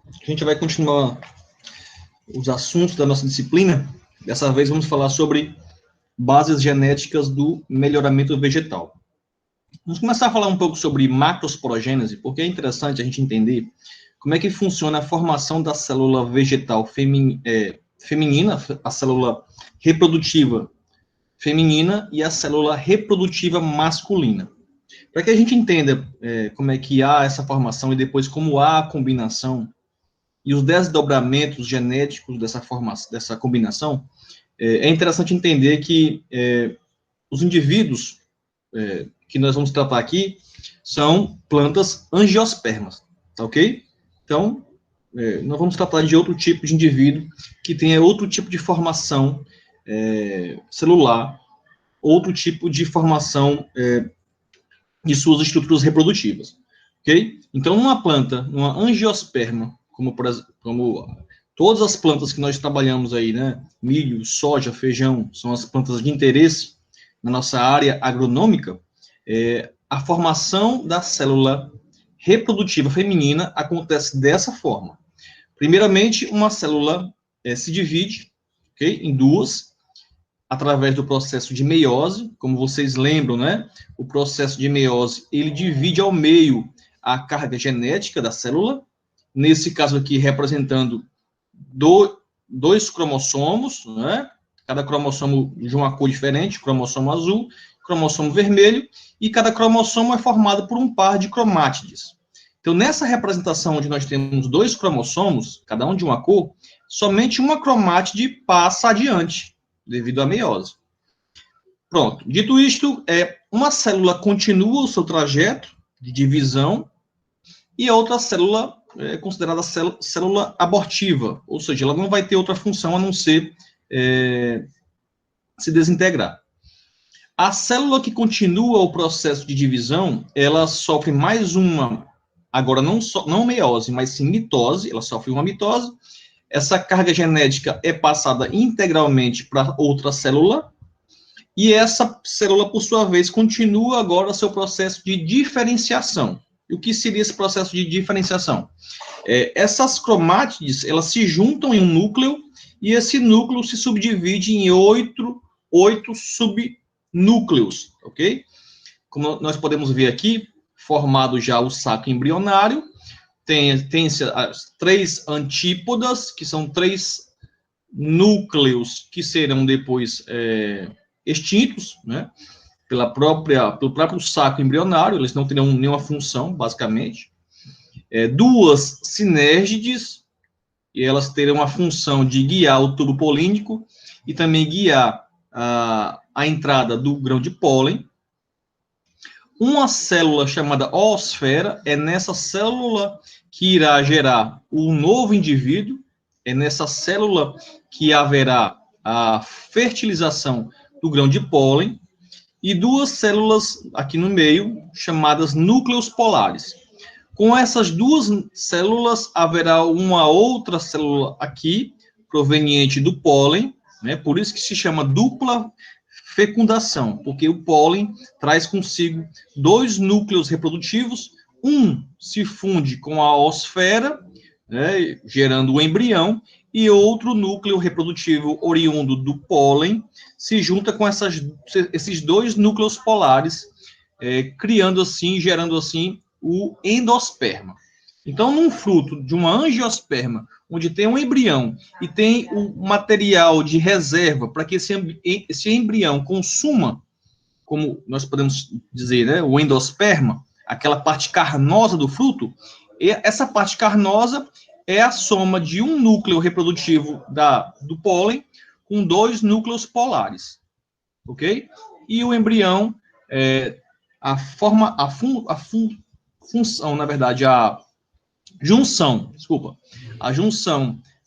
A gente vai continuar os assuntos da nossa disciplina. Dessa vez vamos falar sobre bases genéticas do melhoramento vegetal. Vamos começar a falar um pouco sobre macrosporogênese, porque é interessante a gente entender como é que funciona a formação da célula vegetal feminina, a célula reprodutiva feminina e a célula reprodutiva masculina. Para que a gente entenda como é que há essa formação e depois como há a combinação e os desdobramentos genéticos dessa combinação, é interessante entender que os indivíduos que nós vamos tratar aqui são plantas angiospermas, tá ok? Então, nós vamos tratar de outro tipo de indivíduo que tenha outro tipo de formação celular, outro tipo de formação de suas estruturas reprodutivas, ok? Então, uma planta, uma angiosperma, como todas as plantas que nós trabalhamos aí, né? Milho, soja, feijão, são as plantas de interesse na nossa área agronômica. A formação da célula reprodutiva feminina acontece dessa forma. Primeiramente, uma célula se divide, ok? Em duas, através do processo de meiose, como vocês lembram, né? O processo de meiose, ele divide ao meio a carga genética da célula, nesse caso aqui representando dois cromossomos, né? Cada cromossomo de uma cor diferente, cromossomo azul, cromossomo vermelho, e cada cromossomo é formado por um par de cromátides. Então, nessa representação onde nós temos dois cromossomos, cada um de uma cor, somente uma cromátide passa adiante, devido à meiose. Pronto. Dito isto, uma célula continua o seu trajeto de divisão e a outra célula é considerada célula abortiva, ou seja, ela não vai ter outra função a não ser se desintegrar. A célula que continua o processo de divisão, ela sofre mais uma, agora não meiose, mas sim mitose, ela sofre uma mitose. Essa carga genética é passada integralmente para outra célula, e essa célula, por sua vez, continua agora seu processo de diferenciação. E o que seria esse processo de diferenciação? Essas cromátides, elas se juntam em um núcleo, e esse núcleo se subdivide em oito subnúcleos, ok? Como nós podemos ver aqui, formado já o saco embrionário, tem as três antípodas, que são três núcleos que serão depois extintos, né? Pelo próprio saco embrionário, eles não terão nenhuma função, basicamente. Duas sinérgides, e elas terão a função de guiar o tubo polínico e também guiar a entrada do grão de pólen. Uma célula chamada oosfera, é nessa célula que irá gerar o novo indivíduo, é nessa célula que haverá a fertilização do grão de pólen, e duas células aqui no meio, chamadas núcleos polares. Com essas duas células, haverá uma outra célula aqui, proveniente do pólen, né? Por isso que se chama dupla fecundação, porque o pólen traz consigo dois núcleos reprodutivos, um se funde com a oosfera, né, gerando o embrião, e outro núcleo reprodutivo oriundo do pólen se junta com esses dois núcleos polares, criando assim, gerando assim, o endosperma. Então, num fruto de uma angiosperma, onde tem um embrião e tem o material de reserva para que esse embrião consuma, como nós podemos dizer, né, o endosperma, aquela parte carnosa do fruto, e essa parte carnosa é a soma de um núcleo reprodutivo do pólen com dois núcleos polares, ok? E o embrião, função, na verdade, a junção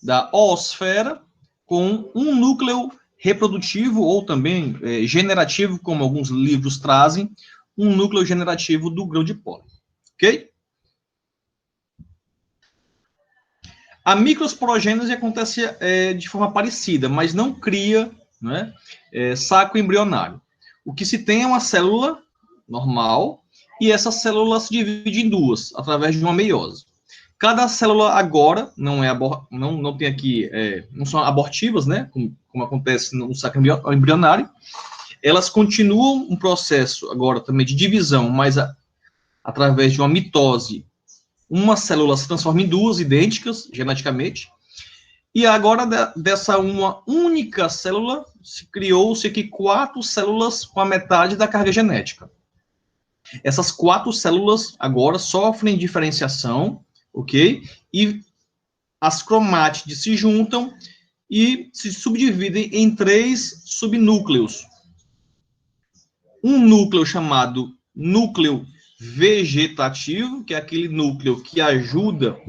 da oosfera com um núcleo reprodutivo, ou também generativo, como alguns livros trazem, um núcleo generativo do grão de pólen, ok? A microsporogênese acontece de forma parecida, mas não cria, né, saco embrionário. O que se tem é uma célula normal, e essa célula se divide em duas, através de uma meiose. Cada célula agora não é não tem aqui, não são abortivas, né? Como acontece no saco embrionário. Elas continuam um processo agora também de divisão, mas através de uma mitose, uma célula se transforma em duas idênticas geneticamente. E agora, dessa uma única célula, criou-se aqui 4 células com a metade da carga genética. Essas 4 células agora sofrem diferenciação, ok? E as cromátides se juntam e se subdividem em 3 subnúcleos. Um núcleo chamado núcleo vegetativo, que é aquele núcleo que ajuda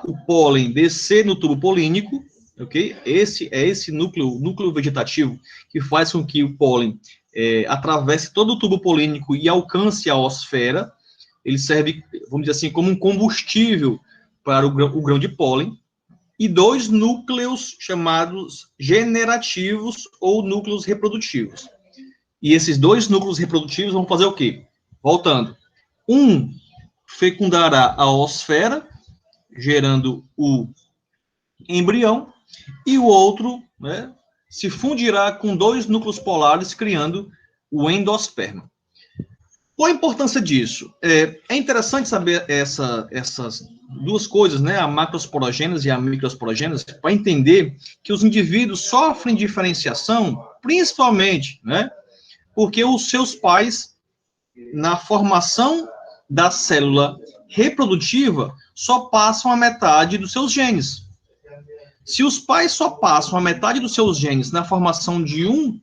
o pólen descer no tubo polínico, ok? Esse núcleo vegetativo que faz com que o pólen atravesse todo o tubo polínico e alcance a osfera. Ele serve, vamos dizer assim, como um combustível para o grão de pólen. E 2 núcleos chamados generativos ou núcleos reprodutivos. E esses 2 núcleos reprodutivos vão fazer o quê? Voltando. Um fecundará a osfera, gerando o embrião, e o outro, né, se fundirá com 2 núcleos polares, criando o endosperma. Qual a importância disso? É interessante saber essas 2 coisas, né, a macrosporogênese e a microsporogênese, para entender que os indivíduos sofrem diferenciação, principalmente, né, porque os seus pais, na formação da célula reprodutiva, só passam a metade dos seus genes. Se os pais só passam a metade dos seus genes na formação de um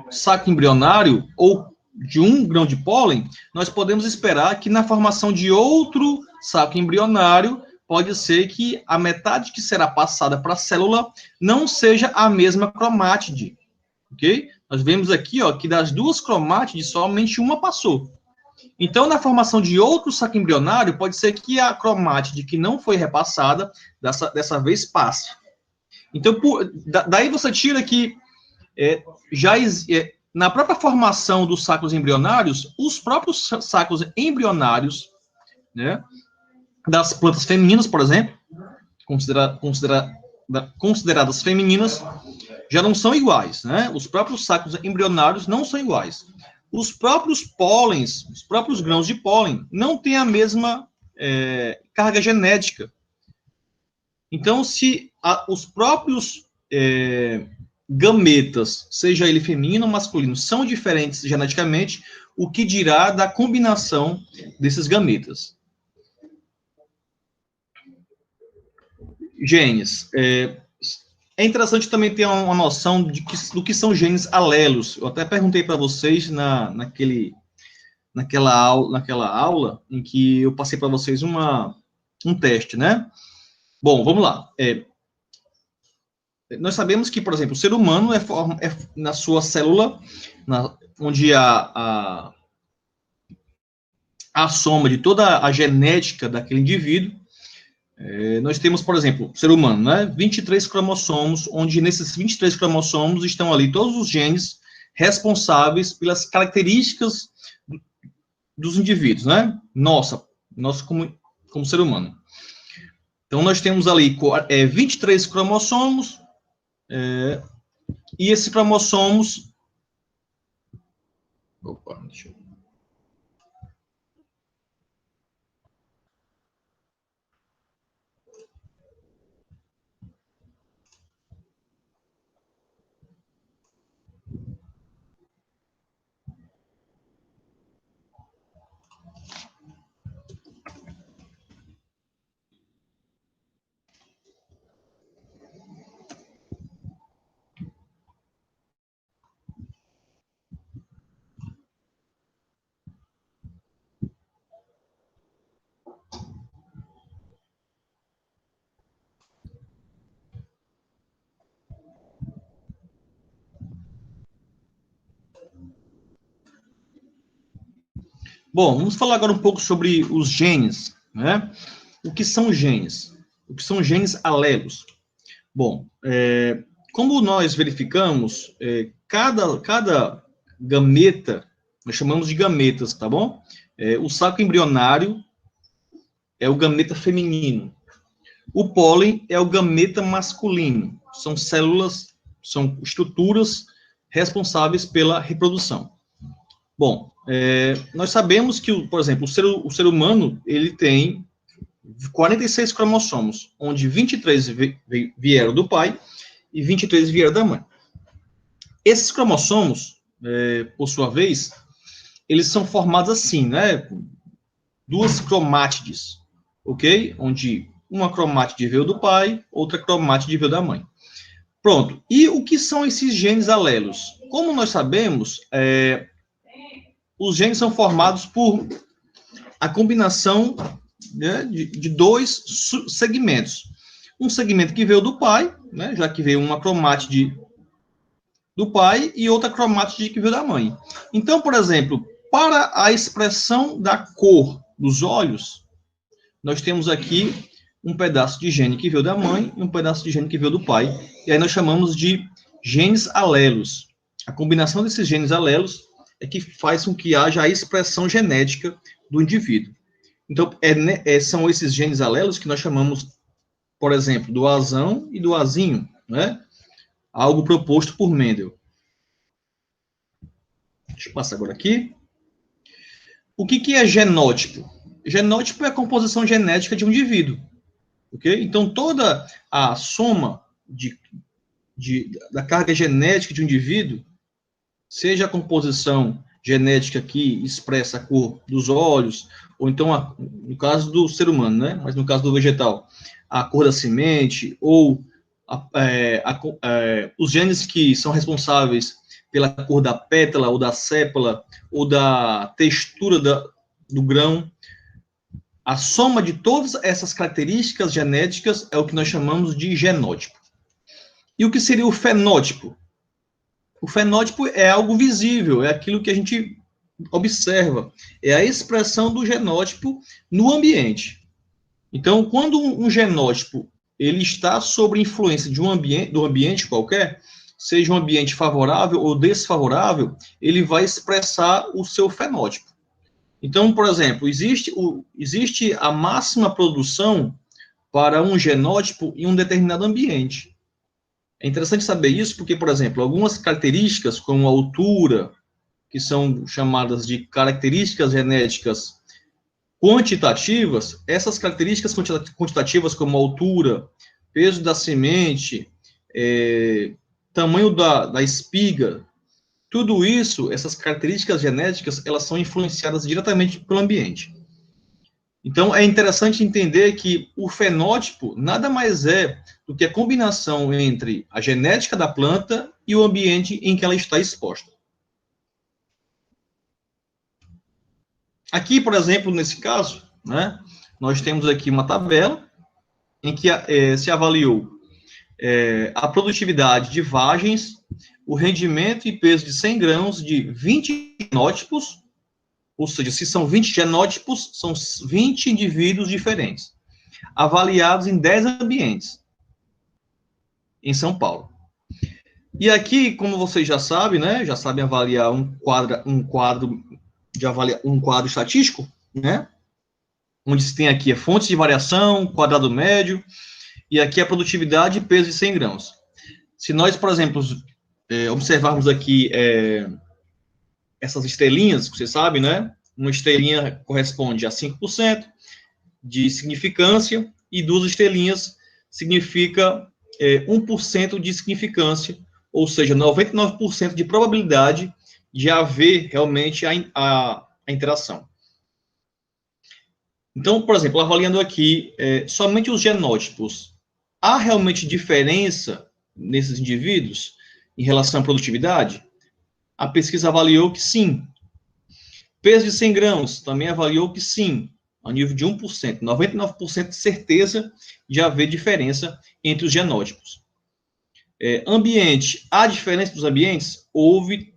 saco embrionário ou de um grão de pólen, nós podemos esperar que na formação de outro saco embrionário, pode ser que a metade que será passada para a célula não seja a mesma cromátide, ok? Nós vemos aqui, ó, que das 2 cromátides, somente uma passou. Então, na formação de outro saco embrionário, pode ser que a cromátide que não foi repassada, dessa vez passe. Então, daí você tira que na própria formação dos sacos embrionários, os próprios sacos embrionários, né, das plantas femininas, por exemplo, consideradas femininas, já não são iguais, né? Os próprios sacos embrionários não são iguais. Os próprios pólens, os próprios grãos de pólen, não têm a mesma carga genética. Então, se os próprios gametas, seja ele feminino ou masculino, são diferentes geneticamente, o que dirá da combinação desses gametas? Genes. É interessante também ter uma noção do que são genes alelos. Eu até perguntei para vocês naquela aula em que eu passei para vocês um teste, né? Bom, vamos lá. Nós sabemos que, por exemplo, o ser humano na sua célula, onde a soma de toda a genética daquele indivíduo, nós temos, por exemplo, o ser humano, né? 23 cromossomos, onde nesses 23 cromossomos estão ali todos os genes responsáveis pelas características dos indivíduos, né? Nossa como ser humano. Então, nós temos ali 23 cromossomos, e esses cromossomos... Opa, deixa eu... Bom, vamos falar agora um pouco sobre os genes, né? O que são genes? O que são genes alelos? Bom, como nós verificamos, cada gameta, nós chamamos de gametas, tá bom? O saco embrionário é o gameta feminino. O pólen é o gameta masculino. São células, são estruturas responsáveis pela reprodução. Bom, nós sabemos que, por exemplo, o ser humano, ele tem 46 cromossomos, onde 23 vieram do pai e 23 vieram da mãe. Esses cromossomos, por sua vez, eles são formados assim, né? Duas cromátides, ok? Onde uma cromátide veio do pai, outra cromátide veio da mãe. Pronto. E o que são esses genes alelos? Como nós sabemos, os genes são formados por a combinação, né, de dois segmentos. Um segmento que veio do pai, né, já que veio uma cromátide do pai e outra cromátide que veio da mãe. Então, por exemplo, para a expressão da cor dos olhos, nós temos aqui um pedaço de gene que veio da mãe e um pedaço de gene que veio do pai. E aí nós chamamos de genes alelos. A combinação desses genes alelos é que faz com que haja a expressão genética do indivíduo. Então, são esses genes alelos que nós chamamos, por exemplo, do azão e do azinho, né? Algo proposto por Mendel. Deixa eu passar agora aqui. O que é genótipo? Genótipo é a composição genética de um indivíduo. Okay? Então, toda a soma da carga genética de um indivíduo, seja a composição genética que expressa a cor dos olhos, ou então, no caso do ser humano, né? Mas no caso do vegetal, a cor da semente, ou os genes que são responsáveis pela cor da pétala, ou da sépala, ou da textura do grão. A soma de todas essas características genéticas é o que nós chamamos de genótipo. E o que seria o fenótipo? O fenótipo é algo visível, é aquilo que a gente observa, é a expressão do genótipo no ambiente. Então, quando um genótipo ele está sob influência do ambiente qualquer, seja um ambiente favorável ou desfavorável, ele vai expressar o seu fenótipo. Então, por exemplo, existe a máxima produção para um genótipo em um determinado ambiente. É interessante saber isso porque, por exemplo, algumas características, como a altura, que são chamadas de características genéticas quantitativas, essas características quantitativas, como altura, peso da semente, tamanho da espiga, tudo isso, essas características genéticas, elas são influenciadas diretamente pelo ambiente. Então, é interessante entender que o fenótipo nada mais é do que a combinação entre a genética da planta e o ambiente em que ela está exposta. Aqui, por exemplo, nesse caso, né, nós temos aqui uma tabela em que se avaliou a produtividade de vagens, o rendimento e peso de 100 grãos de 20 genótipos, ou seja, se são 20 genótipos, são 20 indivíduos diferentes, avaliados em 10 ambientes, em São Paulo. E aqui, como vocês já sabem, né, já sabem avaliar um quadro estatístico, né, onde se tem aqui a fonte de variação, quadrado médio, e aqui a produtividade e peso de 100 grãos. Se nós, por exemplo, observarmos aqui essas estrelinhas, você sabe, né? Uma estrelinha corresponde a 5% de significância e 2 estrelinhas significa 1% de significância, ou seja, 99% de probabilidade de haver realmente a interação. Então, por exemplo, avaliando aqui somente os genótipos, há realmente diferença nesses indivíduos em relação à produtividade? A pesquisa avaliou que sim. Peso de 100 grãos também avaliou que sim, a nível de 1%, 99% de certeza de haver diferença entre os genótipos. Ambiente, há diferença dos ambientes? Houve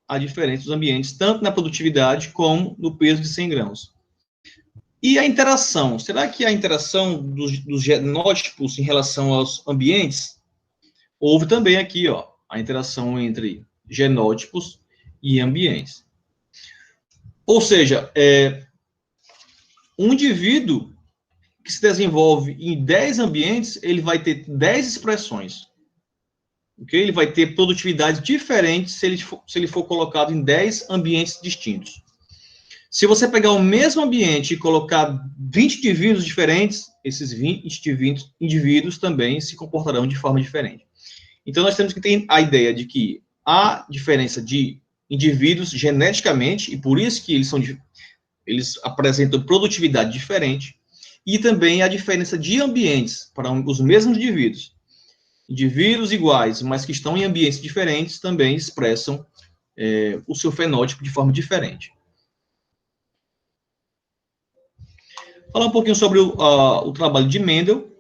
a diferença dos ambientes, tanto na produtividade como no peso de 100 grãos. E a interação? Será que a interação dos genótipos em relação aos ambientes? Houve também aqui, ó, a interação entre genótipos e ambientes. Ou seja, um indivíduo, que se desenvolve em 10 ambientes, ele vai ter 10 expressões. Okay? Ele vai ter produtividades diferentes se ele for colocado em 10 ambientes distintos. Se você pegar o mesmo ambiente e colocar 20 indivíduos diferentes, esses 20 indivíduos também se comportarão de forma diferente. Então, nós temos que ter a ideia de que há diferença de indivíduos geneticamente, e por isso que eles apresentam produtividade diferente, e também a diferença de ambientes para os mesmos indivíduos. Indivíduos iguais, mas que estão em ambientes diferentes, também expressam o seu fenótipo de forma diferente. Falar um pouquinho sobre o trabalho de Mendel.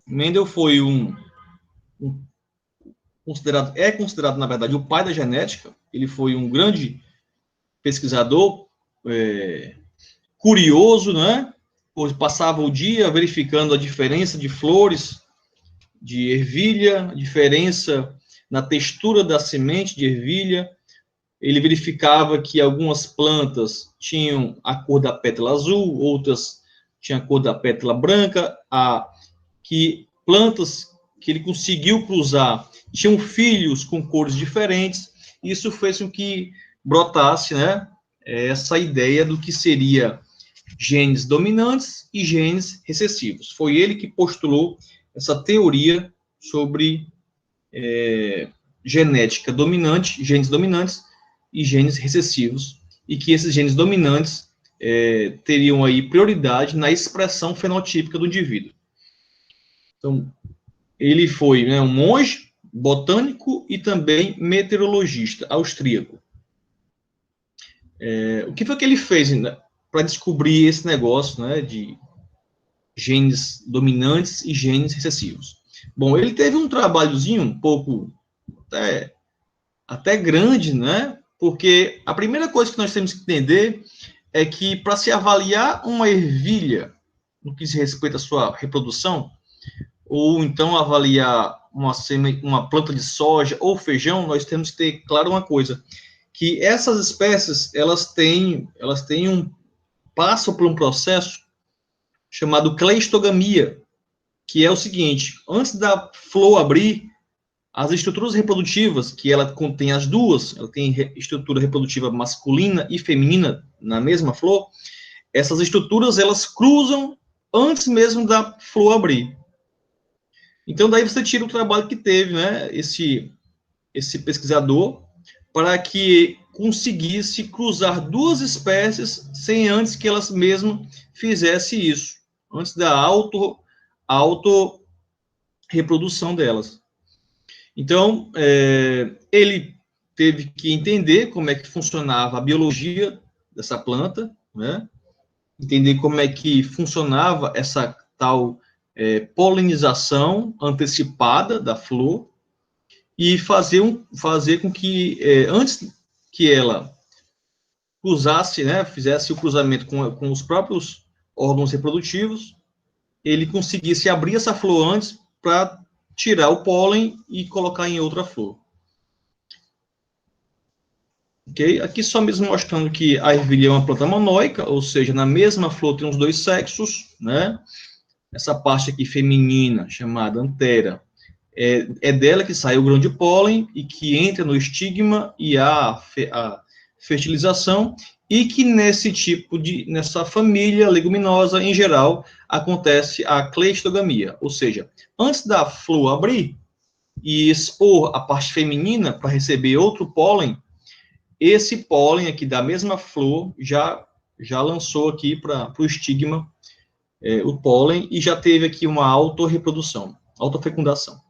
Mendel foi considerado, na verdade, o pai da genética. Ele foi um grande pesquisador, curioso, né? Pois passava o dia verificando a diferença de flores de ervilha, a diferença na textura da semente de ervilha. Ele verificava que algumas plantas tinham a cor da pétala azul, outras tinham a cor da pétala branca, que plantas que ele conseguiu cruzar tinham filhos com cores diferentes. Isso fez com que brotasse, né, essa ideia do que seria genes dominantes e genes recessivos. Foi ele que postulou essa teoria sobre genética dominante, genes dominantes e genes recessivos, e que esses genes dominantes teriam aí prioridade na expressão fenotípica do indivíduo. Então, ele foi, né, um monge, botânico e também meteorologista austríaco. O que foi que ele fez, né, para descobrir esse negócio, né, de genes dominantes e genes recessivos? Bom, ele teve um trabalhozinho um pouco até grande, né? Porque a primeira coisa que nós temos que entender é que para se avaliar uma ervilha no que se respeita à sua reprodução, ou então avaliar uma planta de soja ou feijão, nós temos que ter claro uma coisa, que essas espécies, passam por um processo chamado cleistogamia, que é o seguinte: antes da flor abrir, as estruturas reprodutivas, que ela contém as duas, ela tem estrutura reprodutiva masculina e feminina na mesma flor, essas estruturas, elas cruzam antes mesmo da flor abrir. Então, daí você tira o trabalho que teve, né, esse pesquisador, para que conseguisse cruzar duas espécies sem antes que elas mesmas fizessem isso, antes da auto-reprodução delas. Então, ele teve que entender como é que funcionava a biologia dessa planta, né? Entender como é que funcionava essa tal polinização antecipada da flor, e fazer com que, antes que ela cruzasse, né, fizesse o cruzamento com os próprios órgãos reprodutivos, ele conseguisse abrir essa flor antes para tirar o pólen e colocar em outra flor. Ok? Aqui só mesmo mostrando que a ervilha é uma planta monóica, ou seja, na mesma flor tem os dois sexos, né? Essa parte aqui feminina, chamada antera, é dela que sai o grão de pólen e que entra no estigma e a fertilização, e que nessa família leguminosa, em geral, acontece a cleistogamia, ou seja, antes da flor abrir e expor a parte feminina para receber outro pólen, esse pólen aqui da mesma flor já lançou aqui para o estigma o pólen, e já teve aqui uma autorreprodução, autofecundação.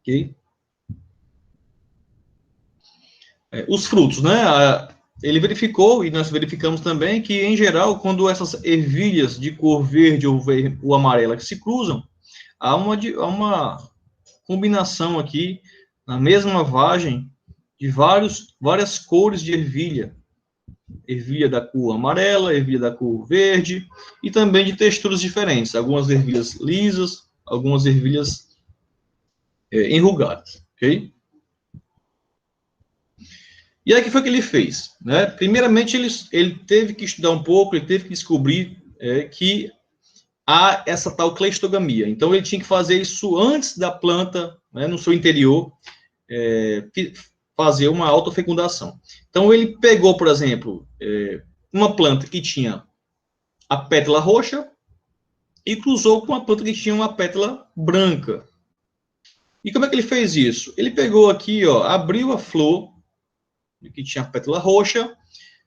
Ok? Os frutos, né? Ele verificou, e nós verificamos também, que, em geral, quando essas ervilhas de cor verde ou amarela que se cruzam, há uma combinação aqui, na mesma vagem, de várias cores de ervilha. Ervilha da cor amarela, ervilha da cor verde, e também de texturas diferentes. Algumas ervilhas lisas, algumas ervilhas enrugadas, ok? E aí, o que foi que ele fez? Né? Primeiramente, ele teve que estudar um pouco, ele teve que descobrir que há essa tal cleistogamia. Então, ele tinha que fazer isso antes da planta, né, no seu interior, fazer uma autofecundação. Então, ele pegou, por exemplo, uma planta que tinha a pétala roxa e cruzou com uma planta que tinha uma pétala branca. E como é que ele fez isso? Ele pegou aqui, ó, abriu a flor, que tinha a pétala roxa,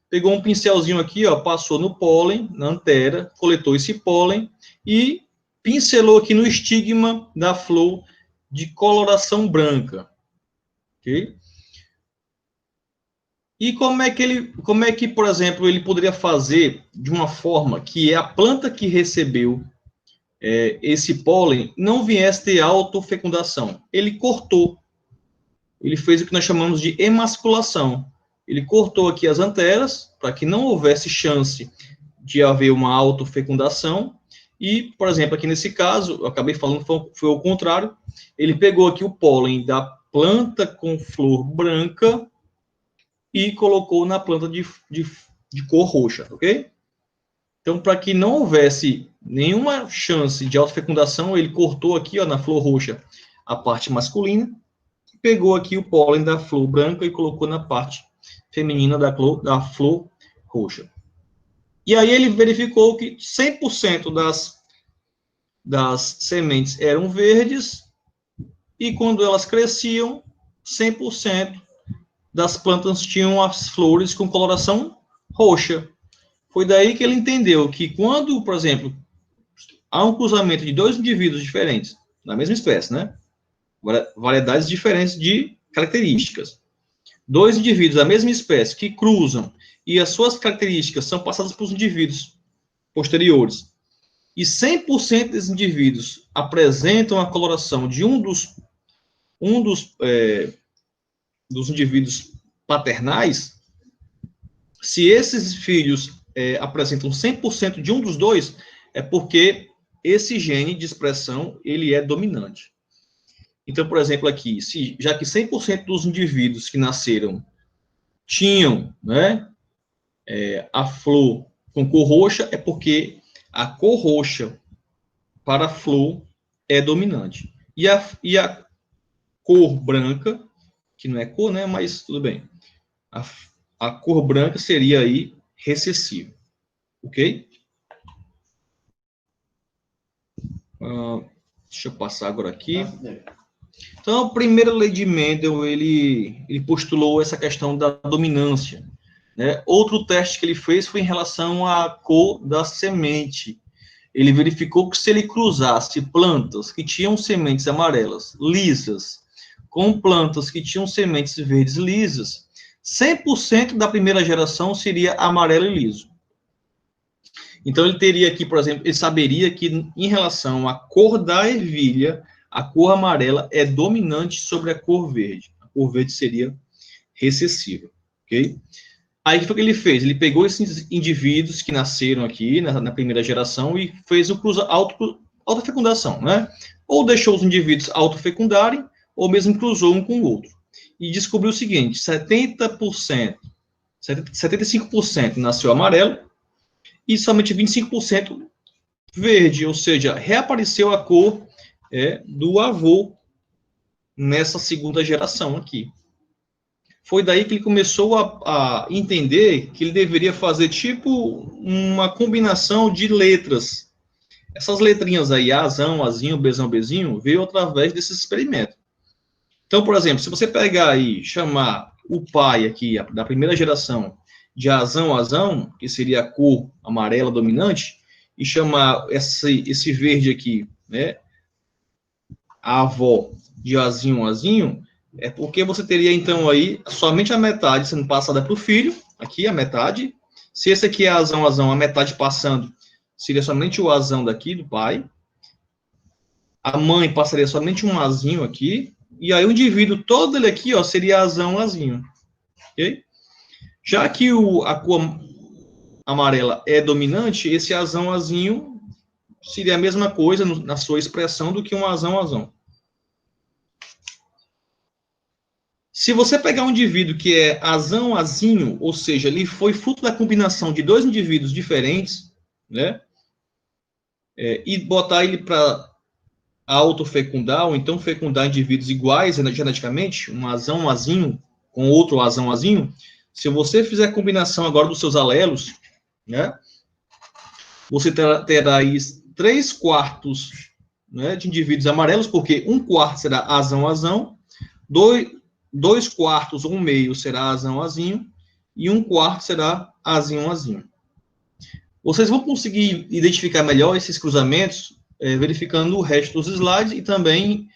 pegou um pincelzinho aqui, ó, passou no pólen, na antera, coletou esse pólen e pincelou aqui no estigma da flor de coloração branca. Ok? E como é que, por exemplo, ele poderia fazer de uma forma que a planta que recebeu esse pólen não viesse ter autofecundação? Ele cortou. Ele fez o que nós chamamos de emasculação. Ele cortou aqui as anteras para que não houvesse chance de haver uma autofecundação. E, por exemplo, aqui nesse caso, eu acabei falando, foi o contrário. Ele pegou aqui o pólen da planta com flor branca e colocou na planta de cor roxa, ok? Então, para que não houvesse nenhuma chance de autofecundação, ele cortou aqui, ó, na flor roxa, a parte masculina, pegou aqui o pólen da flor branca e colocou na parte feminina da flor roxa. E aí ele verificou que 100% das sementes eram verdes e quando elas cresciam, 100% das plantas tinham as flores com coloração roxa. Foi daí que ele entendeu que quando, por exemplo, há um cruzamento de dois indivíduos diferentes, da mesma espécie, né? Variedades diferentes de características. Dois indivíduos da mesma espécie que cruzam e as suas características são passadas para os indivíduos posteriores. E 100% desses indivíduos apresentam a coloração de um dos indivíduos paternais. Se esses filhos apresentam 100% de um dos dois, é porque esse gene de expressão ele é dominante. Então, por exemplo, aqui, já que 100% dos indivíduos que nasceram tinham, né, a flor com cor roxa, é porque a cor roxa para a flor é dominante. E a cor branca, que não é cor, né, mas tudo bem. A cor branca seria aí recessiva. Ok? Deixa eu passar agora aqui. Então, a primeira lei de Mendel, ele postulou essa questão da dominância. Né? Outro teste que ele fez foi em relação à cor da semente. Ele verificou que se ele cruzasse plantas que tinham sementes amarelas lisas com plantas que tinham sementes verdes lisas, 100% da primeira geração seria amarelo e liso. Então, ele teria aqui, por exemplo, ele saberia que, em relação à cor da ervilha, a cor amarela é dominante sobre a cor verde. A cor verde seria recessiva, ok? Aí, o que foi que ele fez? Ele pegou esses indivíduos que nasceram aqui, na primeira geração, e fez o autofecundação, né? Ou deixou os indivíduos autofecundarem, ou mesmo cruzou um com o outro. E descobriu o seguinte, 75% nasceu amarelo, e somente 25% verde, ou seja, reapareceu a cor do avô nessa segunda geração aqui. Foi daí que ele começou a entender que ele deveria fazer tipo uma combinação de letras. Essas letrinhas aí, Azão, Azinho, Bezão, Bezinho, veio através desse experimento. Então, por exemplo, se você pegar e chamar o pai aqui, da primeira geração, de Azão, Azão, que seria a cor amarela dominante, e chamar esse verde aqui, né, a avó de Azinho, Azinho, é porque você teria, então, aí, somente a metade sendo passada para o filho, aqui a metade. Se esse aqui é Azão, Azão, a metade passando, seria somente o Azão daqui, do pai. A mãe passaria somente um Azinho aqui, e aí o indivíduo todo ele aqui, ó, seria Azão, Azinho. Ok? Já que a cor amarela é dominante, esse Azão, Azinho seria a mesma coisa na sua expressão do que um Azão, Azão. Se você pegar um indivíduo que é Azão, Azinho, ou seja, ele foi fruto da combinação de dois indivíduos diferentes, né? e botar ele para autofecundar, ou então fecundar indivíduos iguais geneticamente, um azão, um azinho, com outro azão, azinho, se você fizer a combinação agora dos seus alelos, né, você terá aí 3/4, né, de indivíduos amarelos, porque 1/4 será azão, azão, 2/4 ou 1/2 será azão, azinho, e 1/4 será azinho, azinho. Vocês vão conseguir identificar melhor esses cruzamentos verificando o resto dos slides e também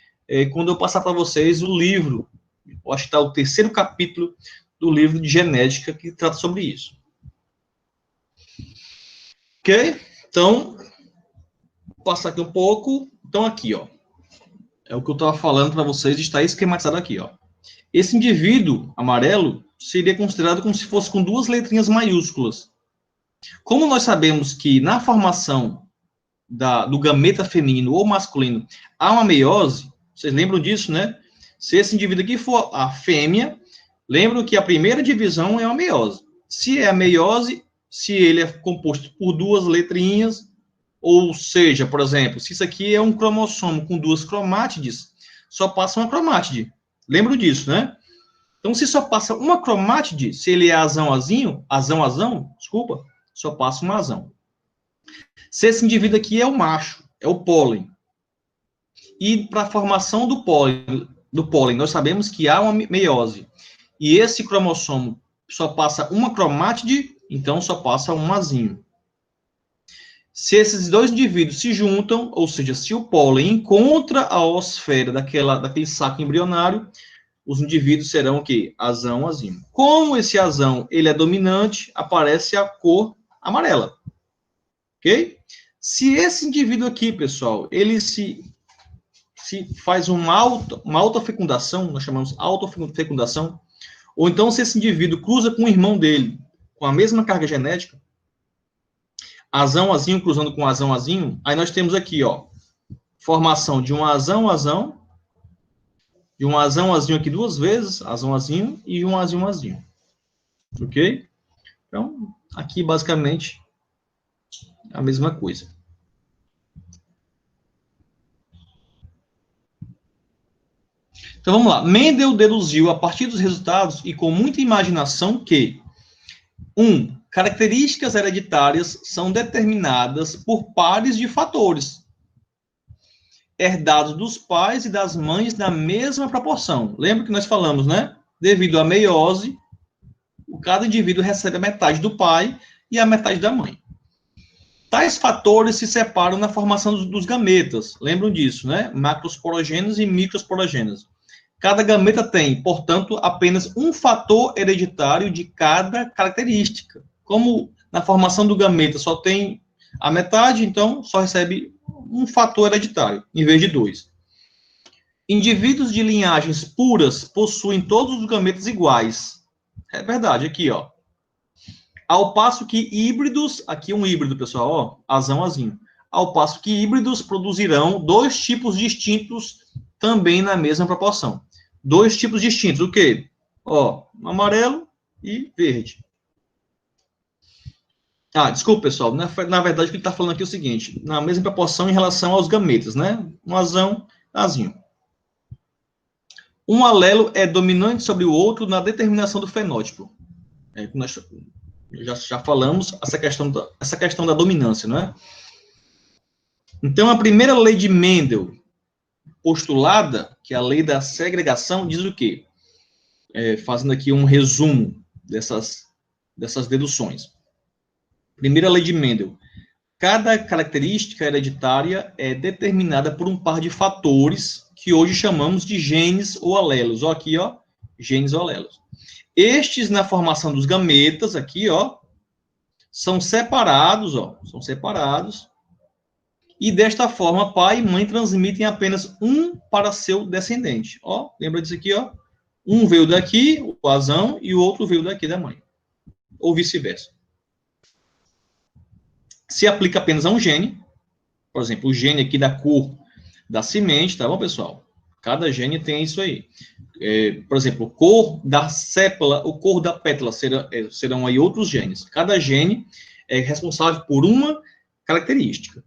quando eu passar para vocês o livro, eu acho que está o 3º capítulo do livro de genética que trata sobre isso. Ok? Então, vou passar aqui um pouco. Então, aqui, ó, é o que eu estava falando para vocês, está esquematizado aqui, ó. Esse indivíduo amarelo seria considerado como se fosse com 2 letrinhas maiúsculas. Como nós sabemos que na formação do gameta feminino ou masculino há uma meiose, vocês lembram disso, né? Se esse indivíduo aqui for a fêmea, lembram que a primeira divisão é uma meiose. Se é a meiose, se ele é composto por 2 letrinhas, ou seja, por exemplo, se isso aqui é um cromossomo com 2 cromátides, só passa uma cromátide. Lembram disso, né? Então, se só passa uma cromátide, se ele é azão, azinho, desculpa, só passa uma azão. Se esse indivíduo aqui é o macho, é o pólen. E para a formação do pólen, nós sabemos que há uma meiose. E esse cromossomo só passa uma cromátide, então só passa um azinho. Se esses 2 indivíduos se juntam, ou seja, se o pólen encontra a oosfera daquele saco embrionário, os indivíduos serão o quê? Azão, azinho. Como esse azão ele é dominante, aparece a cor amarela. Ok? Se esse indivíduo aqui, pessoal, ele se faz uma autofecundação, nós chamamos autofecundação, ou então se esse indivíduo cruza com o irmão dele, com a mesma carga genética, azão, azinho cruzando com azão, azinho, aí nós temos aqui, ó, formação de um azão, azão, de um azão, azinho aqui 2 vezes, azão, azinho, e um azinho, azinho. Ok? Então, aqui basicamente a mesma coisa. Então vamos lá. Mendel deduziu a partir dos resultados e com muita imaginação que 1. Características hereditárias são determinadas por pares de fatores, herdados dos pais e das mães na mesma proporção. Lembra que nós falamos, né? Devido à meiose, cada indivíduo recebe a metade do pai e a metade da mãe. Tais fatores se separam na formação dos gametas. Lembram disso, né? Macrosporogênese e microsporogênese. Cada gameta tem, portanto, apenas um fator hereditário de cada característica. Como na formação do gameta só tem a metade, então só recebe um fator hereditário, em vez de 2. Indivíduos de linhagens puras possuem todos os gametas iguais. É verdade, aqui, ó. Ao passo que híbridos, aqui um híbrido, pessoal, ó, azão, azinho. Ao passo que híbridos produzirão 2 tipos distintos também na mesma proporção. 2 tipos distintos, o quê? Ó, amarelo e verde. Desculpa, pessoal, na verdade o que ele está falando aqui é o seguinte, na mesma proporção em relação aos gametas, né? Um azão, azinho. Um alelo é dominante sobre o outro na determinação do fenótipo. Nós já falamos essa questão da dominância, não é? Então, a primeira lei de Mendel postulada, que é a lei da segregação, diz o quê? Fazendo aqui um resumo dessas deduções. Primeira lei de Mendel. Cada característica hereditária é determinada por um par de fatores que hoje chamamos de genes ou alelos. Ó, aqui, ó, genes ou alelos. Estes, na formação dos gametas, aqui, ó, são separados, e desta forma, pai e mãe transmitem apenas um para seu descendente. Ó, lembra disso aqui, ó? Um veio daqui, o azão, e o outro veio daqui da mãe. Ou vice-versa. Se aplica apenas a um gene, por exemplo, o gene aqui da cor da semente, tá bom, pessoal? Cada gene tem isso aí. Por exemplo, cor da sépala, ou cor da pétala serão aí outros genes. Cada gene é responsável por uma característica.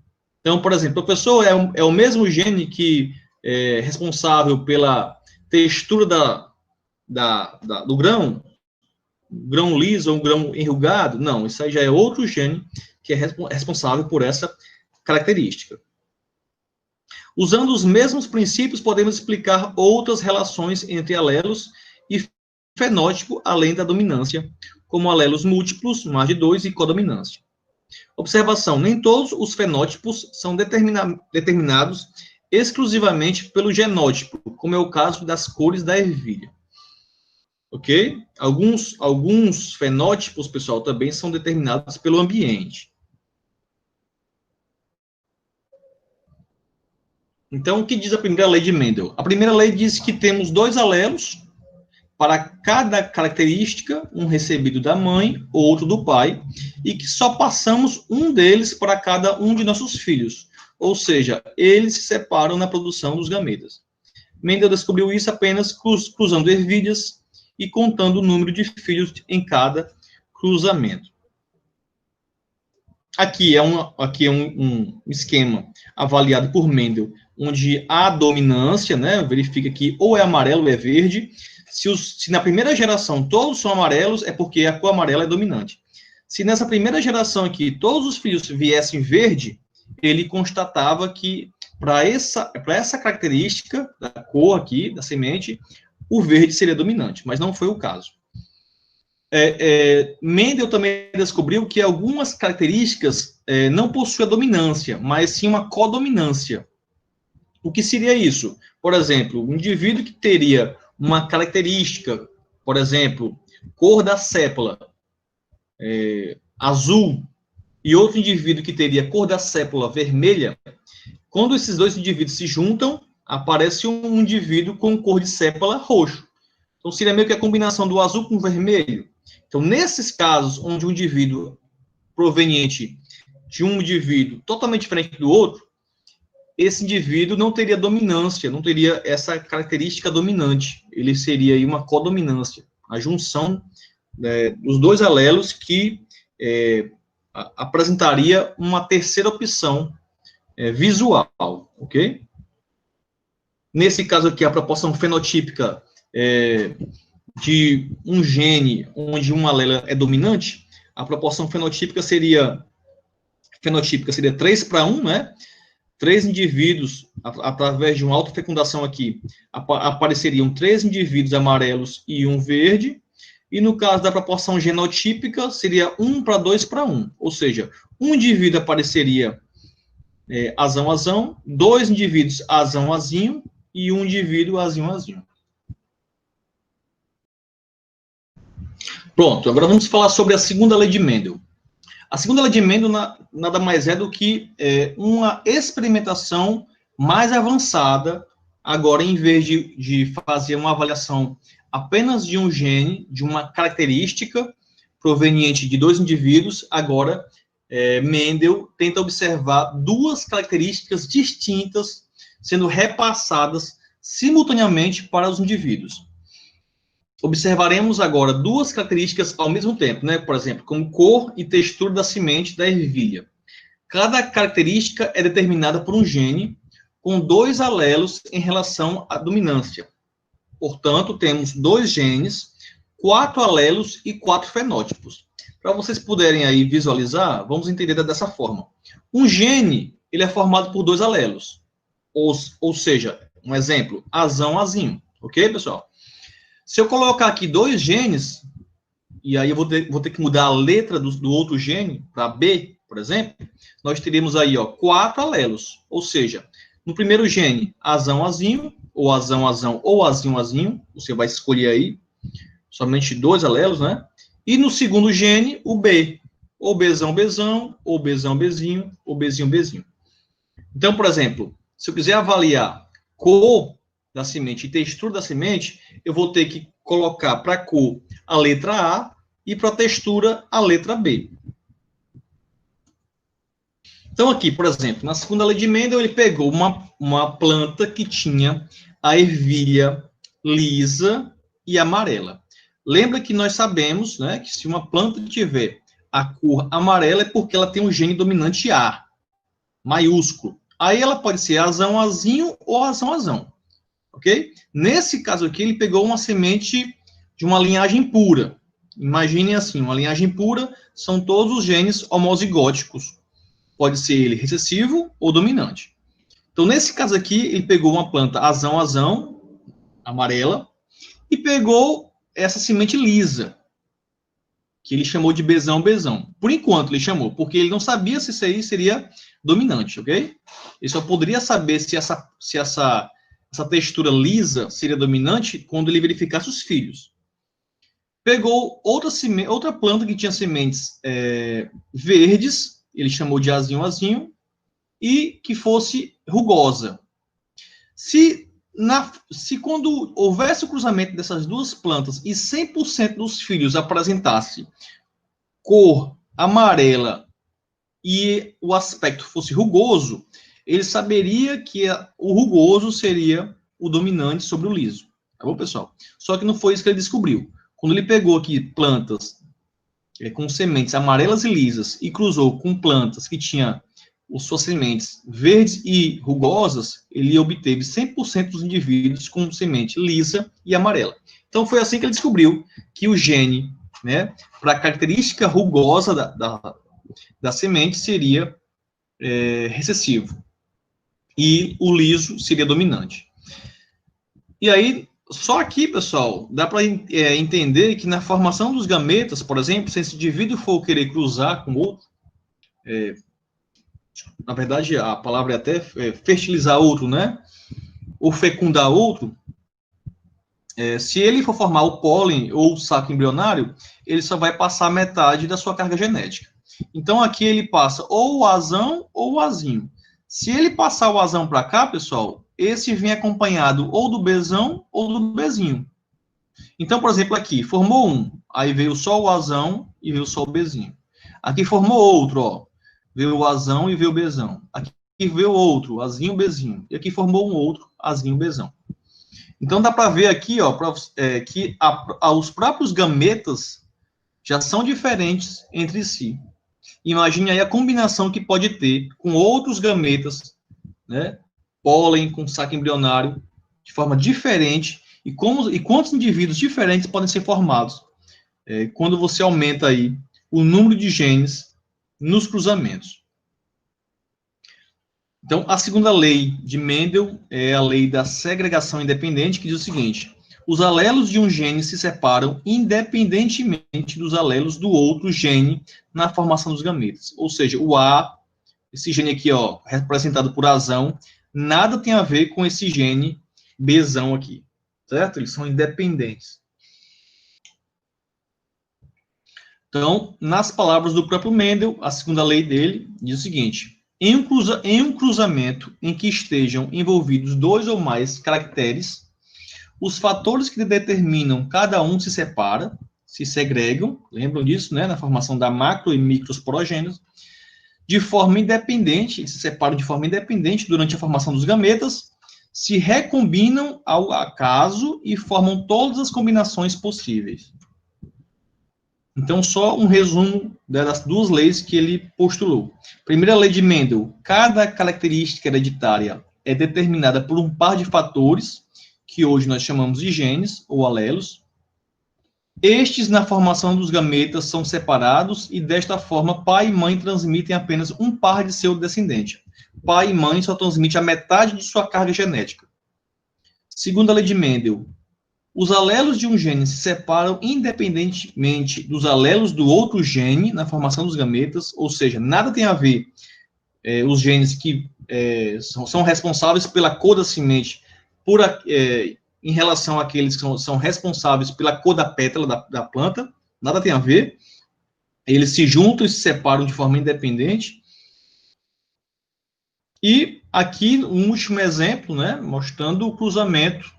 Então, por exemplo, professor, é o mesmo gene que é responsável pela textura do grão liso ou um grão enrugado? Não, isso aí já é outro gene que é responsável por essa característica. Usando os mesmos princípios, podemos explicar outras relações entre alelos e fenótipo, além da dominância, como alelos múltiplos, mais de 2, e codominância. Observação: nem todos os fenótipos são determinados exclusivamente pelo genótipo, como é o caso das cores da ervilha. Ok? Alguns fenótipos, pessoal, também são determinados pelo ambiente. Então, o que diz a primeira lei de Mendel? A primeira lei diz que temos 2 alelos para cada característica, um recebido da mãe, outro do pai, e que só passamos um deles para cada um de nossos filhos. Ou seja, eles se separam na produção dos gametas. Mendel descobriu isso apenas cruzando ervilhas e contando o número de filhos em cada cruzamento. Aqui é um esquema avaliado por Mendel, onde a dominância, né, verifica que ou é amarelo ou é verde. Se na primeira geração todos são amarelos, é porque a cor amarela é dominante. Se nessa primeira geração aqui todos os filhos viessem verde, ele constatava que para essa característica da cor aqui, da semente, o verde seria dominante, mas não foi o caso. Mendel também descobriu que algumas características não possuem a dominância, mas sim uma codominância. O que seria isso? Por exemplo, um indivíduo que teria uma característica, por exemplo, cor da sépala azul, e outro indivíduo que teria cor da sépala vermelha, quando esses 2 indivíduos se juntam, aparece um indivíduo com cor de sépala roxo. Então, seria meio que a combinação do azul com o vermelho. Então, nesses casos, onde um indivíduo proveniente de um indivíduo totalmente diferente do outro, esse indivíduo não teria dominância, não teria essa característica dominante. Ele seria aí uma codominância, a junção dos 2 alelos que apresentaria uma terceira opção visual, ok? Nesse caso aqui, a proporção fenotípica de um gene onde um alelo é dominante, a proporção fenotípica seria 3:1, né? 3 indivíduos, através de uma autofecundação aqui, apareceriam 3 indivíduos amarelos e um verde, e no caso da proporção genotípica, seria 1:2:1, ou seja, um indivíduo apareceria azão, 2 indivíduos azinho, e um indivíduo azinho. Pronto, agora vamos falar sobre a segunda lei de Mendel. A segunda lei de Mendel nada mais é do que uma experimentação mais avançada. Agora, em vez de fazer uma avaliação apenas de um gene, de uma característica proveniente de 2 indivíduos, agora Mendel tenta observar 2 características distintas sendo repassadas simultaneamente para os indivíduos. Observaremos agora 2 características ao mesmo tempo, né? Por exemplo, como cor e textura da semente da ervilha. Cada característica é determinada por um gene com 2 alelos em relação à dominância. Portanto, temos 2 genes, 4 alelos e 4 fenótipos. Para vocês puderem aí visualizar, vamos entender dessa forma. Um gene, ele é formado por 2 alelos. Ou seja, um exemplo, azinho. Ok, pessoal? Se eu colocar aqui 2 genes, e aí eu vou ter que mudar a letra do outro gene para B, por exemplo, nós teríamos aí 4 alelos. Ou seja, no primeiro gene, azinho, ou azão, ou azinho, você vai escolher aí somente 2 alelos, né? E no segundo gene, o B, ou bezão, ou bezinho, ou bezinho. Então, por exemplo, se eu quiser avaliar cor da semente e textura da semente, eu vou ter que colocar para a cor a letra A e para a textura a letra B. Então, aqui, por exemplo, na segunda lei de Mendel, ele pegou uma planta que tinha a ervilha lisa e amarela. Lembra que nós sabemos, né, que se uma planta tiver a cor amarela é porque ela tem um gene dominante A. maiúsculo. Aí ela pode ser azão, azinho ou azão, azão. Ok? Nesse caso aqui, ele pegou uma semente de uma linhagem pura. Imaginem assim, uma linhagem pura são todos os genes homozigóticos. Pode ser ele recessivo ou dominante. Então, nesse caso aqui, ele pegou uma planta azão, azão, amarela, e pegou essa semente lisa, que ele chamou de bezão, bezão. Por enquanto ele chamou, porque ele não sabia se isso aí seria dominante, ok? Ele só poderia saber se essa textura lisa seria dominante quando ele verificasse os filhos. Pegou outra planta que tinha sementes verdes, ele chamou de azinho, azinho, e que fosse rugosa. Se quando houvesse o cruzamento dessas duas plantas e 100% dos filhos apresentasse cor amarela e o aspecto fosse rugoso, ele saberia que o rugoso seria o dominante sobre o liso. Tá bom, pessoal? Só que não foi isso que ele descobriu. Quando ele pegou aqui plantas com sementes amarelas e lisas e cruzou com plantas que tinham suas sementes verdes e rugosas, ele obteve 100% dos indivíduos com semente lisa e amarela. Então, foi assim que ele descobriu que o gene, né, para a característica rugosa da semente seria recessivo e o liso seria dominante. E aí, só aqui, pessoal, dá para entender que na formação dos gametas, por exemplo, se esse indivíduo for querer cruzar com outro, na verdade, a palavra é até fertilizar outro, né? Ou fecundar outro. Se ele for formar o pólen ou o saco embrionário, ele só vai passar metade da sua carga genética. Então, aqui ele passa ou o azão ou o azinho. Se ele passar o azão para cá, pessoal, esse vem acompanhado ou do bezão ou do bezinho. Então, por exemplo, aqui, formou um, aí veio só o azão e veio só o bezinho. Aqui formou outro, ó. Veio o azão e veio o bezão. Aqui veio outro, azinho, bezinho. E aqui formou um outro, azinho, bezão. Então, dá para ver aqui, ó, que os próprios gametas já são diferentes entre si. Imagine aí a combinação que pode ter com outros gametas, né? Pólen com saco embrionário, de forma diferente, e quantos indivíduos diferentes podem ser formados quando você aumenta aí o número de genes nos cruzamentos. Então, a segunda lei de Mendel é a lei da segregação independente, que diz o seguinte: os alelos de um gene se separam independentemente dos alelos do outro gene na formação dos gametas. Ou seja, o A, esse gene aqui, ó, representado por azão, nada tem a ver com esse gene Bzão aqui, certo? Eles são independentes. Então, nas palavras do próprio Mendel, a segunda lei dele diz o seguinte: em um cruzamento em que estejam envolvidos dois ou mais caracteres, os fatores que determinam cada um se separam, se segregam, lembram disso, né, na formação da macro e microsporogêneos, de forma independente, se separam de forma independente durante a formação dos gametas, se recombinam ao acaso e formam todas as combinações possíveis. Então, só um resumo das duas leis que ele postulou. Primeira lei de Mendel: cada característica hereditária é determinada por um par de fatores, que hoje nós chamamos de genes ou alelos. Estes, na formação dos gametas, são separados e, desta forma, pai e mãe transmitem apenas um par de seu descendente. Pai e mãe só transmitem a metade de sua carga genética. Segunda lei de Mendel: os alelos de um gene se separam independentemente dos alelos do outro gene na formação dos gametas, ou seja, nada tem a ver os genes que são responsáveis pela cor da semente em relação àqueles que são responsáveis pela cor da pétala da planta, nada tem a ver. Eles se juntam e se separam de forma independente. E aqui um último exemplo, né, mostrando o cruzamento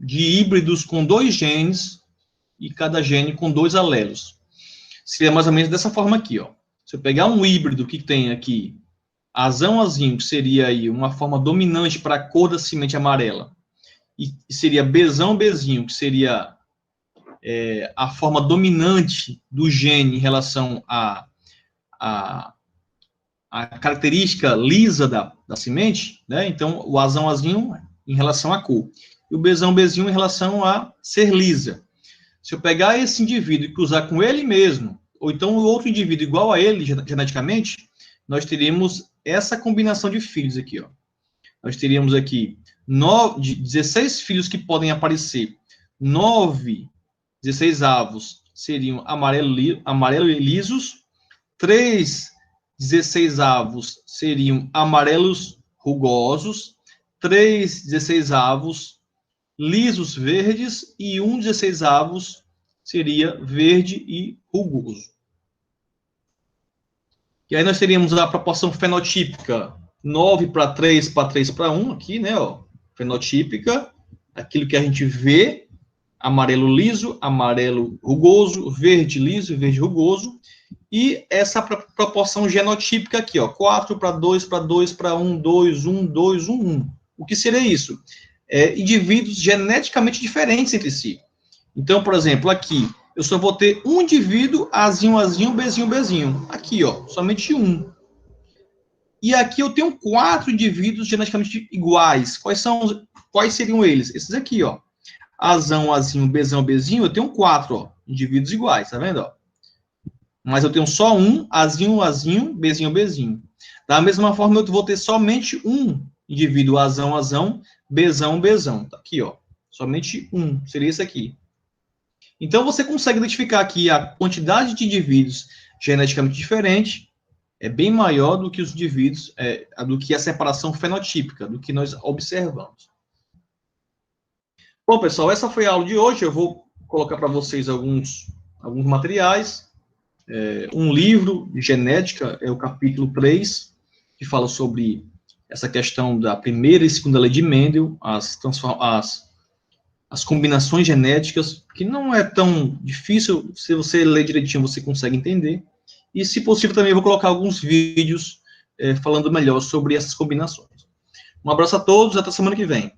de híbridos com dois genes e cada gene com dois alelos. Seria mais ou menos dessa forma aqui, ó. Se eu pegar um híbrido que tem aqui azão, azinho, que seria aí uma forma dominante para a cor da semente amarela, e seria bezão, bezinho, que seria a forma dominante do gene em relação à a característica lisa da semente, né? Então, o Azão, Azinho em relação à cor. E o Bzão, Bzinho em relação a ser lisa. Se eu pegar esse indivíduo e cruzar com ele mesmo, ou então o outro indivíduo igual a ele geneticamente, nós teríamos essa combinação de filhos aqui, ó. Nós teríamos aqui 16 filhos que podem aparecer. 16 avos seriam amarelo e lisos. 16 avos seriam amarelos rugosos. 16 avos lisos verdes e 16 avos seria verde e rugoso. E aí nós teríamos a proporção fenotípica 9:3:3:1 aqui, né, ó, fenotípica, aquilo que a gente vê, amarelo liso, amarelo rugoso, verde liso e verde rugoso, e essa proporção genotípica aqui, ó, 4:2:2:1, 2, 1, 2, 1, 1. O que seria isso? Indivíduos geneticamente diferentes entre si. Então, por exemplo, aqui, eu só vou ter um indivíduo, Azinho, Azinho, Bzinho, Bzinho. Aqui, ó, somente um. E aqui eu tenho 4 indivíduos geneticamente iguais. Quais seriam eles? Esses aqui, ó. Azão, Azinho, Bzão, Bzinho, eu tenho 4, ó, indivíduos iguais, tá vendo, ó? Mas eu tenho só um, Azinho, Azinho, Bzinho, Bzinho. Da mesma forma, eu vou ter somente um indivíduo, Azão, Azão, Bzão, Bzão. Tá aqui, ó. Somente um, seria esse aqui. Então, você consegue identificar aqui a quantidade de indivíduos geneticamente diferentes é bem maior do que os indivíduos, do que a separação fenotípica, do que nós observamos. Bom, pessoal, essa foi a aula de hoje. Eu vou colocar para vocês alguns materiais. Um livro de genética, é o capítulo 3, que fala sobre essa questão da primeira e segunda lei de Mendel, as combinações genéticas, que não é tão difícil, se você ler direitinho, você consegue entender. E, se possível, também vou colocar alguns vídeos falando melhor sobre essas combinações. Um abraço a todos, até semana que vem.